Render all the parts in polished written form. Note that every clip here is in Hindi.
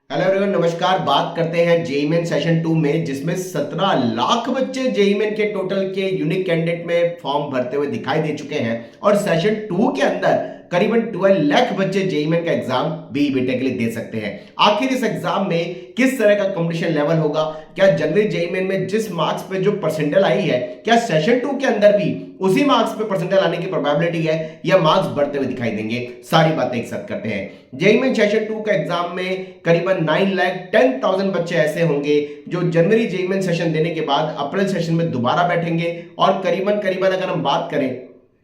हेलो एवरीवन, नमस्कार। बात करते हैं जेईई मेन सेशन 2 में, जिसमें 17 लाख बच्चे जेईई मेन के टोटल के यूनिक कैंडिडेट में फॉर्म भरते हुए दिखाई दे चुके हैं। और सेशन 2 के अंदर करीबन 12 लाख बच्चे जेईई मेन का एग्जाम बीई बीटेक के लिए दे सकते हैं। आखिर इस एग्जाम में किस तरह का कंपटीशन लेवल होगा? क्या जनवरी जेईई मेन में जिस मार्क्स पे जो परसेंटाइल आई है, क्या सेशन 2 के अंदर भी उसी मार्क्स पे परसेंटाइल आने की प्रोबेबिलिटी है या मार्क्स बढ़ते हुए दिखाई देंगे? सारी बातें एक साथ करते हैं। जेईई मेन सेशन 2 का एग्जाम में करीबन 9,10,000 बच्चे ऐसे होंगे जो जनवरी जेईई मेन सेशन देने के बाद अप्रैल सेशन में दोबारा बैठेंगे। और करीबन करीबन अगर हम बात करें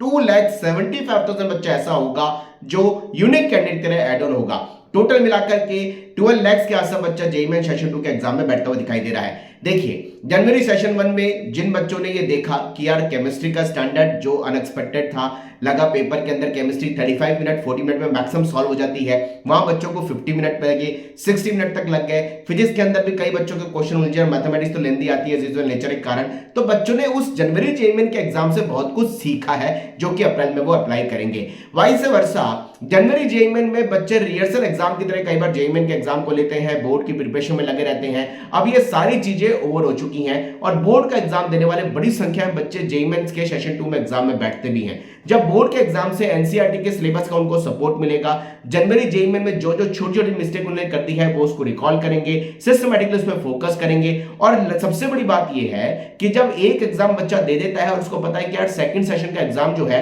2,75,000 बच्चा ऐसा होगा जो यूनिक कैंडिडेट के लिए एड ऑन होगा। टोटल मिलाकर के 12 लाख के आसपास बच्चा जेईई मेन सेशन 2 के एग्जाम में बैठता हुआ दिखाई दे रहा है। देखिए, जनवरी सेशन 1 में जिन बच्चों ने ये देखा कि यार केमिस्ट्री का स्टैंडर्ड जो अनएक्सपेक्टेड था, लगा पेपर के अंदर केमिस्ट्री 35 मिनट 40 मिनट में मैक्सिमम सॉल्व हो जाती है, वहां बच्चों को 50 मिनट लगे, 60 मिनट तक लग गए। फिजिक्स के अंदर भी कई बच्चों के क्वेश्चन उलझे और मैथमेटिक्स तो लेंदी आती है यूजुअल नेचर के कारण। तो बच्चों ने उस जनवरी जेईई मेन के एग्जाम से बहुत कुछ सीखा है जो कि अप्रैल में वो अप्लाई करेंगे। वाइस वर्सा जनवरी जेईई मेन में बच्चे रिहर्सल एग्जाम की तरह कई बार जेईई मेन के एग्जाम को लेते हैं, बोर्ड की प्रिपरेशन में लगे रहते हैं। अब ये सारी चीजें ओवर हो चुकी हैं और बोर्ड का एग्जाम देने वाले बड़ी संख्या में बच्चे जेईई मेन के सेशन 2 में एग्जाम में बैठते भी हैं। जब बोर्ड के एग्जाम से एनसीईआरटी के सिलेबस का उनको सपोर्ट मिलेगा, जनवरी जेईई मेन में जो जो छोटी छोटी मिस्टेक उन्होंने कर दी है वो उसको रिकॉल करेंगे, सिस्टमैटिकली उसमें फोकस करेंगे। और सबसे बड़ी बात यह है कि जब एक एग्जाम बच्चा दे देता है और उसको पता है कि यार सेकंड सेशन का एग्जाम जो है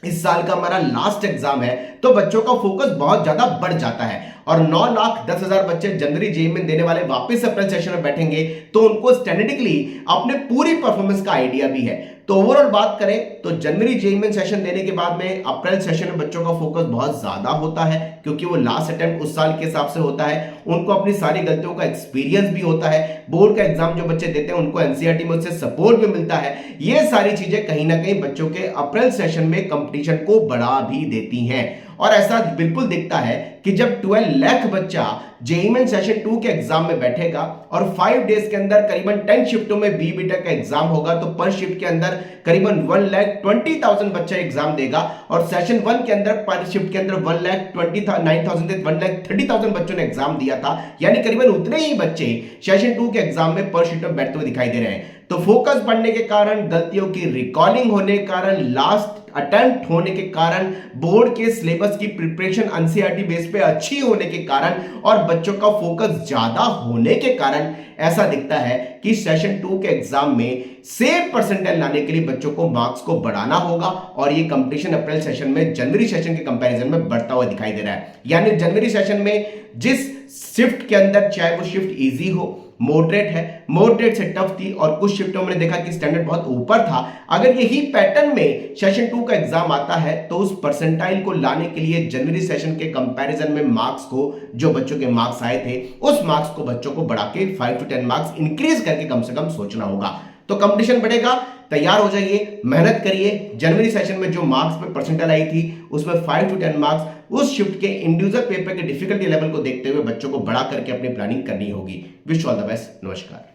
इस साल का हमारा लास्ट एग्जाम है, तो बच्चों का फोकस बहुत ज्यादा बढ़ जाता है। और 9,10,000 बच्चे जनवरी जेईई में देने वाले वापस अप्रैल सेशन में बैठेंगे तो उनको स्टैटिस्टिकली अपने पूरी परफॉर्मेंस का आइडिया भी है। तो ओवरऑल बात करें तो जनवरी जेईई में सेशन देने के बाद में अप्रैल सेशन में बच्चों का फोकस बहुत ज्यादा होता है, क्योंकि वो लास्ट अटेम्प्ट उस साल के हिसाब से होता है। उनको अपनी सारी गलतियों का एक्सपीरियंस भी होता है। बोर्ड का एग्जाम जो बच्चे देते हैं उनको एनसीईआरटी में उससे सपोर्ट भी मिलता है। ये सारी चीजें कहीं ना कहीं बच्चों के अप्रैल सेशन में कंपटीशन को बढ़ा भी देती हैं। और ऐसा बिल्कुल दिखता है कि जब 12 लाख बच्चा जेईई मेन सेशन 2 के एग्जाम में बैठेगा और 5 डेज के अंदर करीबन 10 शिफ्टों में बीई बीटेक का एग्जाम होगा, तो पर शिफ्ट के अंदर करीबन 1,20,000 बच्चा एग्जाम देगा। और सेशन 1 के अंदर पर शिफ्ट के अंदर 1,29,000 से 1,30,000 बच्चों ने एग्जाम दिया था, यानी करीबन उतने ही बच्चे सेशन 2 के एग्जाम में पर शिफ्ट में बैठते हुए दिखाई दे रहे हैं। तो फोकस बढ़ने के कारण, गलतियों की रिकॉलिंग होने के कारण, लास्ट अटेम्प्ट होने के कारण, बोर्ड के सिलेबस की प्रिपरेशन एनसीईआरटी बेस पे अच्छी होने के कारण और बच्चों का फोकस ज्यादा होने के कारण ऐसा दिखता है कि सेशन 2 के एग्जाम में सेम परसेंटाइल लाने के लिए बच्चों को मार्क्स को बढ़ाना होगा। और ये कंपटीशन अप्रैल सेशन में जनवरी सेशन के कंपैरिजन में बढ़ता हुआ दिखाई दे रहा है। यानी जनवरी सेशन में जिस शिफ्ट के अंदर, चाहे वो शिफ्ट इजी हो, मॉडरेट है, मॉडरेट से टफ थी और कुछ शिफ्टों में देखा कि स्टैंडर्ड बहुत ऊपर था, अगर यही पैटर्न में सेशन 2 का एग्जाम आता है तो उस परसेंटाइल को लाने के लिए जनवरी सेशन के कंपैरिजन में मार्क्स को, जो बच्चों के मार्क्स आए थे उस मार्क्स को बच्चों को बढ़ा के 5 to 10 मार्क्स इंक्रीज करके कम से कम सोचना होगा। तो कंपटीशन बढ़ेगा, तैयार हो जाइए, मेहनत करिए। जनवरी सेशन में जो मार्क्स पे परसेंटाइल आई थी उसमें 5 to 10 मार्क्स उस शिफ्ट के इंडिविजुअल पेपर के डिफिकल्टी लेवल को देखते हुए बच्चों को बढ़ा करके अपनी प्लानिंग करनी होगी। Wish all the best. नमस्कार।